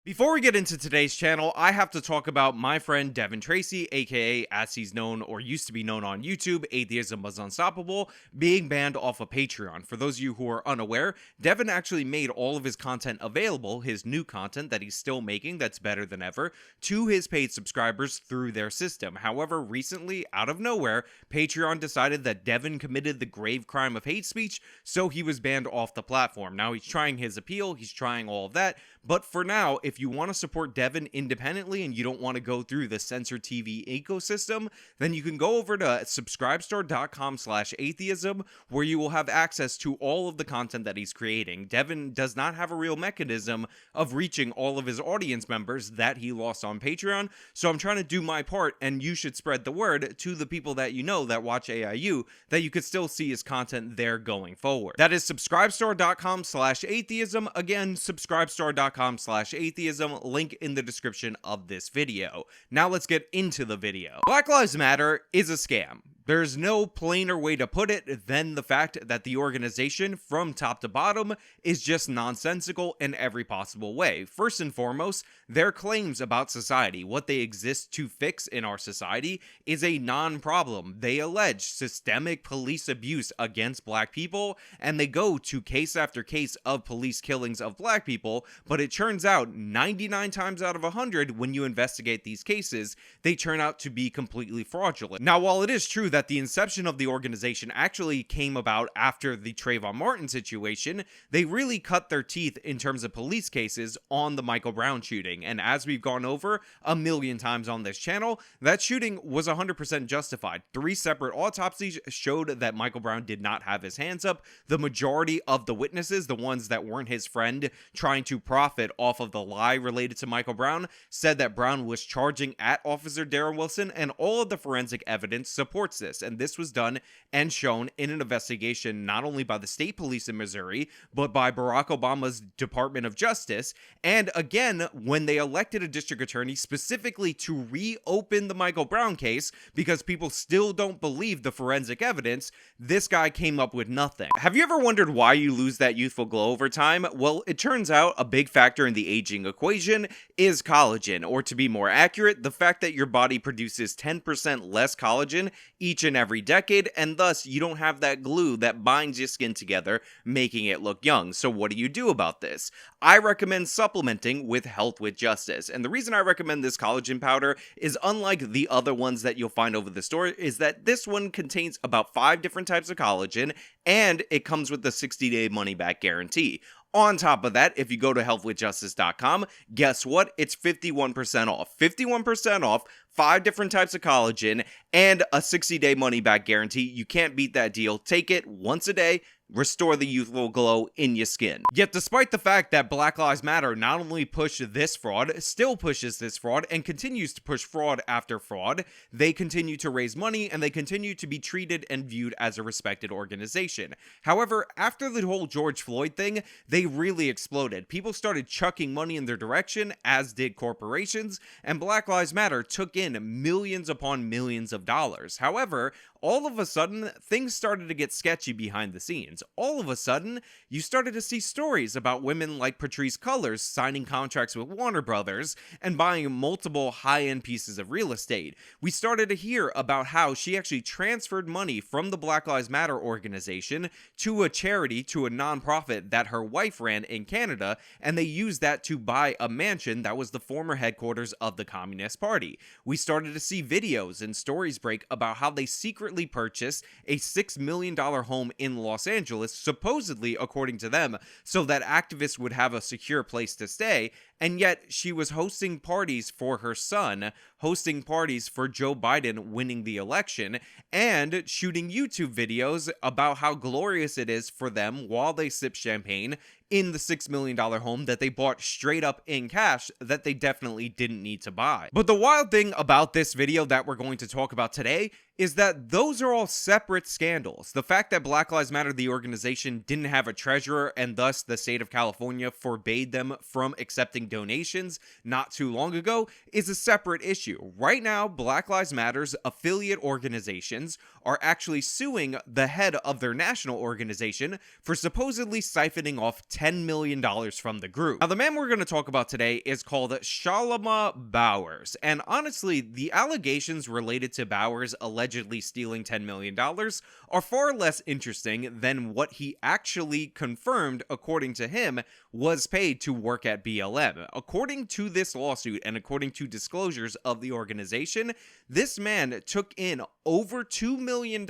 Before we get into today's channel, I have to talk about my friend Devin Tracy, aka as he's known or used to be known on YouTube, Atheism Was Unstoppable, being banned off of Patreon. For those of you who are unaware, Devin actually made all of his content available, his new content that he's still making that's better than ever, to his paid subscribers through their system. However, recently, out of nowhere, Patreon decided that Devin committed the grave crime of hate speech, so he was banned off the platform. Now he's trying his appeal, he's trying all of that, but for now, if you want to support Devin independently and you don't want to go through the Censor TV ecosystem, then you can go over to subscribestar.com/atheism, where you will have access to all of the content that he's creating. Devin does not have a real mechanism of reaching all of his audience members that he lost on Patreon, so I'm trying to do my part, and you should spread the word to the people that you know that watch AIU that you could still see his content there going forward. That is subscribestar.com/atheism. Again, subscribestar.com/atheism. Link in the description of this video. Now let's get into the video. Black Lives Matter is a scam. There's no plainer way to put it than the fact that the organization, from top to bottom, is just nonsensical in every possible way. First and foremost, their claims about society, what they exist to fix in our society, is a non-problem. They allege systemic police abuse against black people, and they go to case after case of police killings of black people, but it turns out 99 times out of 100, when you investigate these cases, they turn out to be completely fraudulent. Now, while it is true that the inception of the organization actually came about after the Trayvon Martin situation, they really cut their teeth in terms of police cases on the Michael Brown shooting. And as we've gone over a million times on this channel, that shooting was 100% justified. 3 separate autopsies showed that Michael Brown did not have his hands up. The majority of the witnesses, the ones that weren't his friend trying to profit off of the lie related to Michael Brown, said that Brown was charging at Officer Darren Wilson, and all of the forensic evidence supports this. And this was done and shown in an investigation not only by the state police in Missouri, but by Barack Obama's Department of Justice. And again, when they elected a district attorney specifically to reopen the Michael Brown case, because people still don't believe the forensic evidence, this guy came up with nothing. Have you ever wondered why you lose that youthful glow over time? Well, it turns out a big factor in the aging equation is collagen, or to be more accurate, the fact that your body produces 10% less collagen each and every decade, and thus you don't have that glue that binds your skin together, making it look young. So what do you do about this? I recommend supplementing with Health with Justice, and the reason I recommend this collagen powder is, unlike the other ones that you'll find over the store, is that this one contains about 5 different types of collagen, and it comes with the 60-day money-back guarantee. On top of that, if you go to healthwithjustice.com, guess what? It's 51% off. 51% off, 5 different types of collagen, and a 60-day money-back guarantee. You can't beat that deal. Take it once a day. Restore the youthful glow in your skin. Yet despite the fact that Black Lives Matter not only pushed this fraud, still pushes this fraud, and continues to push fraud after fraud, they continue to raise money and they continue to be treated and viewed as a respected organization. However, after the whole George Floyd thing, they really exploded. People started chucking money in their direction, as did corporations, and Black Lives Matter took in millions upon millions of dollars. However, all of a sudden, things started to get sketchy behind the scenes. All of a sudden, you started to see stories about women like Patrisse Cullors signing contracts with Warner Brothers and buying multiple high-end pieces of real estate. We started to hear about how she actually transferred money from the Black Lives Matter organization to a charity, to a nonprofit that her wife ran in Canada, and they used that to buy a mansion that was the former headquarters of the Communist Party. We started to see videos and stories break about how they secretly purchased a $6 million home in Los Angeles, supposedly, according to them, so that activists would have a secure place to stay, and yet she was hosting parties for her son, hosting parties for Joe Biden winning the election, and shooting YouTube videos about how glorious it is for them while they sip champagne in the $6 million home that they bought straight up in cash that they definitely didn't need to buy. But the wild thing about this video that we're going to talk about today is that those are all separate scandals. The fact that Black Lives Matter, the organization, didn't have a treasurer, and thus the state of California forbade them from accepting donations not too long ago, is a separate issue. Right now, Black Lives Matter's affiliate organizations are actually suing the head of their national organization for supposedly siphoning off $10 million from the group. Now, the man we're going to talk about today is called Shalama Bowers, and honestly, the allegations related to Bowers allegedly stealing $10 million are far less interesting than what he actually confirmed, according to him, was paid to work at BLM. According to this lawsuit and according to disclosures of the organization, this man took in over $2 million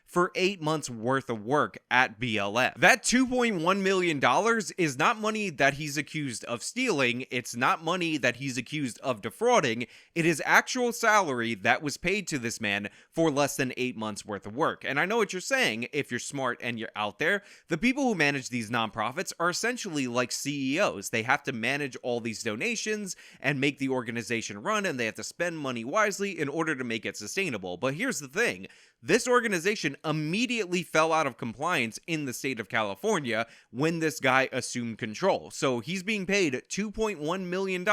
for 8 months worth of work at BLM. That $2.1 million is not money that he's accused of stealing. It's not money that he's accused of defrauding. It is actual salary that was paid to this man for less than 8 months worth of work. And I know what you're saying if you're smart and you're out there. The people who manage these nonprofits are essentially like CEOs. They have to manage all these donations and make the organization run, and they have to spend money wisely in order to make it sustainable. But here's the thing. This organization immediately fell out of compliance in the state of California when this guy assumed control. So he's being paid $2.1 million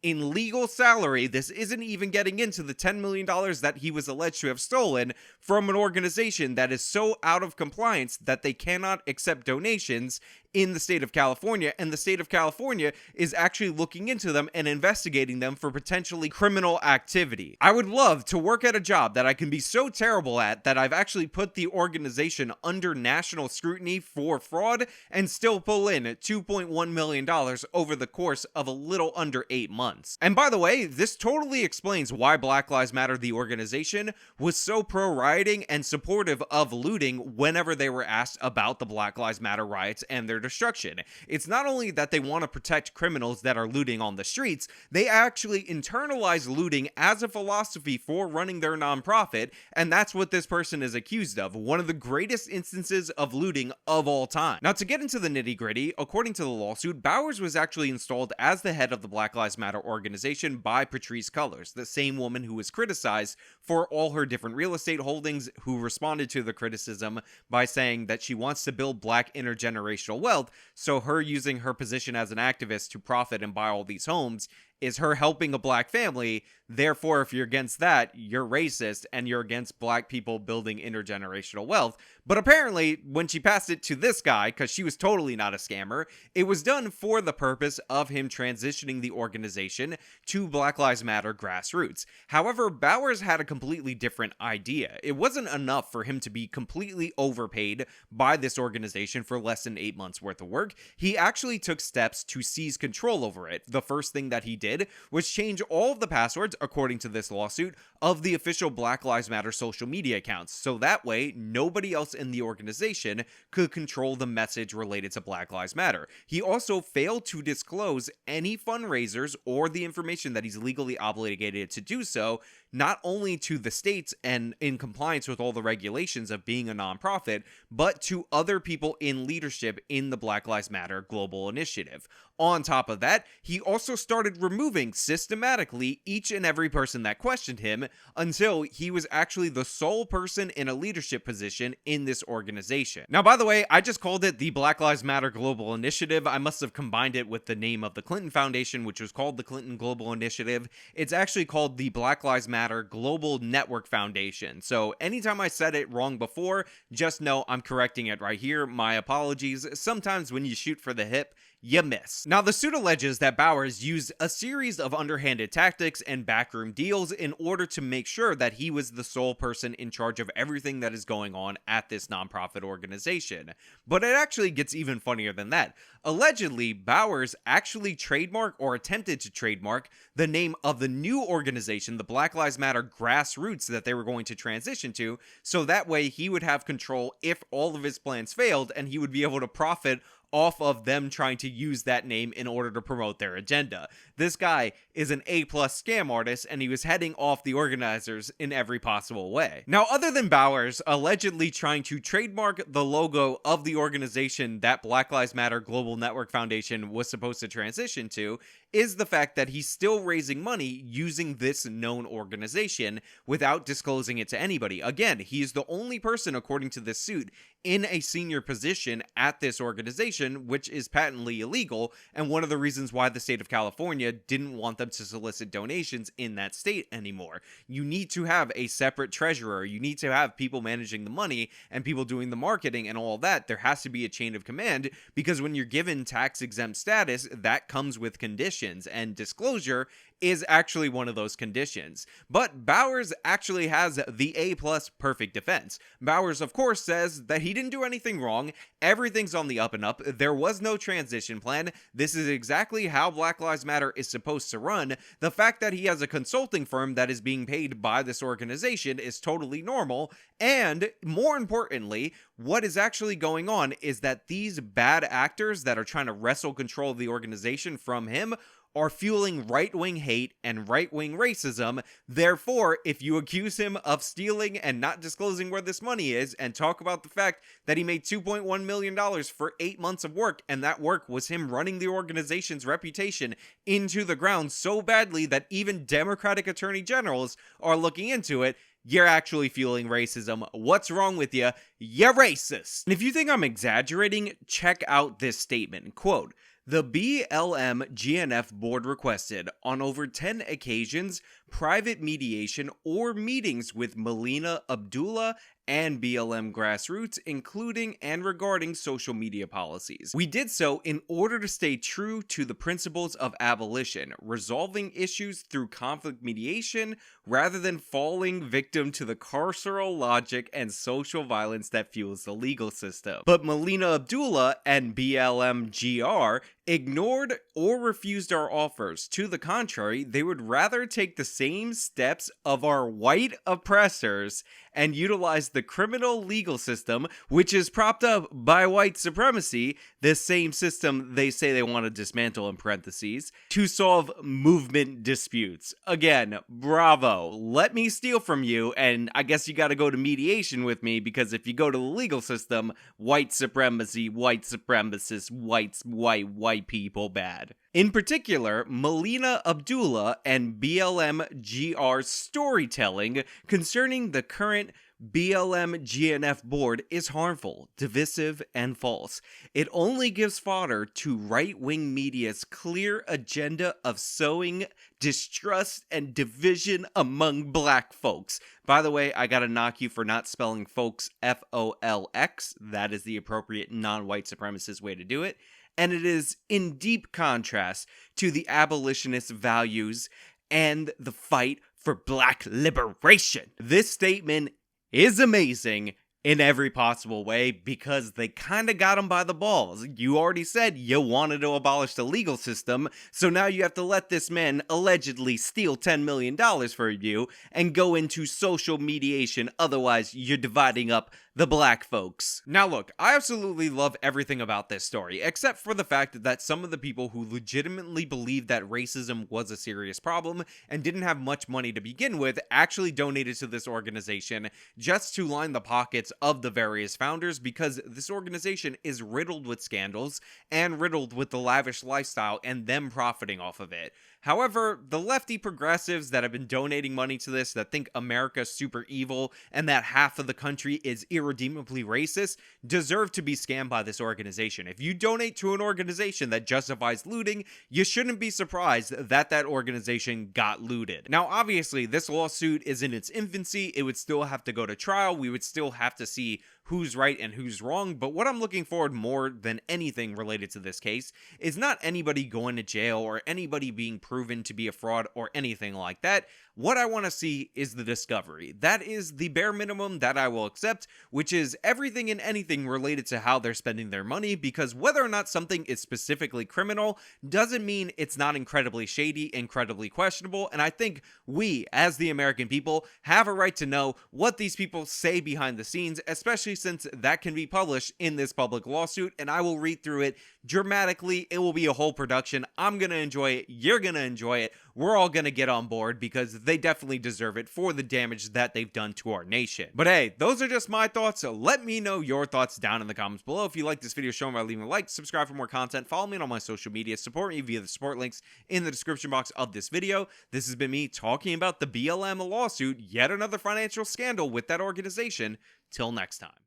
in legal salary. This isn't even getting into the $10 million that he was alleged to have stolen from an organization that is so out of compliance that they cannot accept donations in the state of California, and the state of California is actually looking into them and investigating them for potentially criminal activity. I would love to work at a job that I can be so terrible at that I've actually put the organization under national scrutiny for fraud and still pull in $2.1 million over the course of a little under 8 months. And by the way, this totally explains why Black Lives Matter, the organization, was so pro-rioting and supportive of looting whenever they were asked about the Black Lives Matter riots and their destruction. It's not only that they want to protect criminals that are looting on the streets, they actually internalize looting as a philosophy for running their nonprofit, and that's what this person is accused of, one of the greatest instances of looting of all time. Now, to get into the nitty-gritty, according to the lawsuit, Bowers was actually installed as the head of the Black Lives Matter organization by Patrisse Cullors, the same woman who was criticized for all her different real estate holdings, who responded to the criticism by saying that she wants to build black intergenerational wealth. So her using her position as an activist to profit and buy all these homes is her helping a black family. Therefore, if you're against that, you're racist and you're against black people building intergenerational wealth. But apparently, when she passed it to this guy, because she was totally not a scammer, it was done for the purpose of him transitioning the organization to Black Lives Matter grassroots. However, Bowers had a completely different idea. It wasn't enough for him to be completely overpaid by this organization for less than 8 months worth of work. He actually took steps to seize control over it. The first thing that he did was change all of the passwords, according to this lawsuit, of the official Black Lives Matter social media accounts. So that way, nobody else in the organization could control the message related to Black Lives Matter. He also failed to disclose any fundraisers or the information that he's legally obligated to do so, not only to the states and in compliance with all the regulations of being a nonprofit, but to other people in leadership in the Black Lives Matter global initiative. On top of that, he also started removing systematically each and every person that questioned him until he was actually the sole person in a leadership position in this organization. Now, by the way, I just called it the Black Lives Matter Global Initiative. I must have combined it with the name of the Clinton Foundation, which was called the Clinton Global Initiative. It's actually called the Black Lives Matter Global Network Foundation. So anytime I said it wrong before, just know I'm correcting it right here. My apologies. Sometimes when you shoot for the hip, you miss. Now, the suit alleges that Bowers used a series of underhanded tactics and backroom deals in order to make sure that he was the sole person in charge of everything that is going on at this nonprofit organization. But it actually gets even funnier than that. Allegedly, Bowers actually trademarked or attempted to trademark the name of the new organization, the Black Lives Matter Grassroots, that they were going to transition to, so that way he would have control if all of his plans failed, and he would be able to profit off of them trying to use that name in order to promote their agenda. This guy is an A-plus scam artist, and he was heading off the organizers in every possible way. Now, other than Bowers allegedly trying to trademark the logo of the organization that Black Lives Matter Global Network Foundation was supposed to transition to, is the fact that he's still raising money using this known organization without disclosing it to anybody. Again, he is the only person, according to this suit, in a senior position at this organization, which is patently illegal, and one of the reasons why the state of California didn't want them to solicit donations in that state anymore. You need to have a separate treasurer, you need to have people managing the money and people doing the marketing and all that. There has to be a chain of command, because when you're given tax exempt status, that comes with conditions, and disclosure is actually one of those conditions. But Bowers actually has the A+ perfect defense. Bowers, of course, says that he didn't do anything wrong, everything's on the up and up, there was no transition plan, this is exactly how Black Lives Matter is supposed to run. The fact that he has a consulting firm that is being paid by this organization is totally normal, and more importantly, what is actually going on is that these bad actors that are trying to wrestle control of the organization from him are fueling right-wing hate and right-wing racism. Therefore, if you accuse him of stealing and not disclosing where this money is, and talk about the fact that he made $2.1 million for 8 months of work, and that work was him running the organization's reputation into the ground so badly that even Democratic attorney generals are looking into it, you're actually fueling racism. What's wrong with you? You're racist. And if you think I'm exaggerating, check out this statement. Quote, "The BLM GNF board requested, on over 10 occasions, private mediation or meetings with Melina Abdullah and BLM grassroots, including and regarding social media policies. We did so in order to stay true to the principles of abolition, resolving issues through conflict mediation rather than falling victim to the carceral logic and social violence that fuels the legal system. But Melina Abdullah and BLM GR ignored or refused our offers. To the contrary, they would rather take the same steps of our white oppressors and utilize the criminal legal system, which is propped up by white supremacy, this same system they say they want to dismantle in parentheses, to solve movement disputes. Again, bravo. Let me steal from you, and I guess you gotta go to mediation with me, because if you go to the legal system, white supremacy, white supremacists, white people bad. In particular, Melina Abdullah and BLM GR's storytelling concerning the current BLM GNF board is harmful, divisive, and false. It only gives fodder to right-wing media's clear agenda of sowing distrust and division among black folks. By the way, I gotta knock you for not spelling folks Folx. That is the appropriate non-white supremacist way to do it. And it is in deep contrast to the abolitionist values and the fight for black liberation. This statement is amazing in every possible way, because they kind of got him by the balls. You already said you wanted to abolish the legal system, so now you have to let this man allegedly steal $10 million for you and go into social mediation, otherwise you're dividing up the black folks. Now look, I absolutely love everything about this story, except for the fact that some of the people who legitimately believed that racism was a serious problem and didn't have much money to begin with actually donated to this organization just to line the pockets of the various founders, because this organization is riddled with scandals and riddled with the lavish lifestyle and them profiting off of it. However, the lefty progressives that have been donating money to this, that think America's super evil and that half of the country is irredeemably racist, deserve to be scammed by this organization. If you donate to an organization that justifies looting, you shouldn't be surprised that that organization got looted. Now, obviously, this lawsuit is in its infancy. It would still have to go to trial. We would still have to see who's right and who's wrong, but what I'm looking forward more than anything related to this case is not anybody going to jail or anybody being proven to be a fraud or anything like that. What I want to see is the discovery. That is the bare minimum that I will accept, which is everything and anything related to how they're spending their money, because whether or not something is specifically criminal doesn't mean it's not incredibly shady, incredibly questionable, and I think we, as the American people, have a right to know what these people say behind the scenes remains, especially since that can be published in this public lawsuit, and I will read through it dramatically. It will be a whole production. I'm gonna enjoy it. You're gonna enjoy it. We're all gonna get on board because they definitely deserve it for the damage that they've done to our nation. But hey, those are just my thoughts, so let me know your thoughts down in the comments below. If you like this video, show me by leaving a like, subscribe for more content, follow me on all my social media, support me via the support links in the description box of this video. This has been me talking about the BLM lawsuit, yet another financial scandal with that organization. Till next time.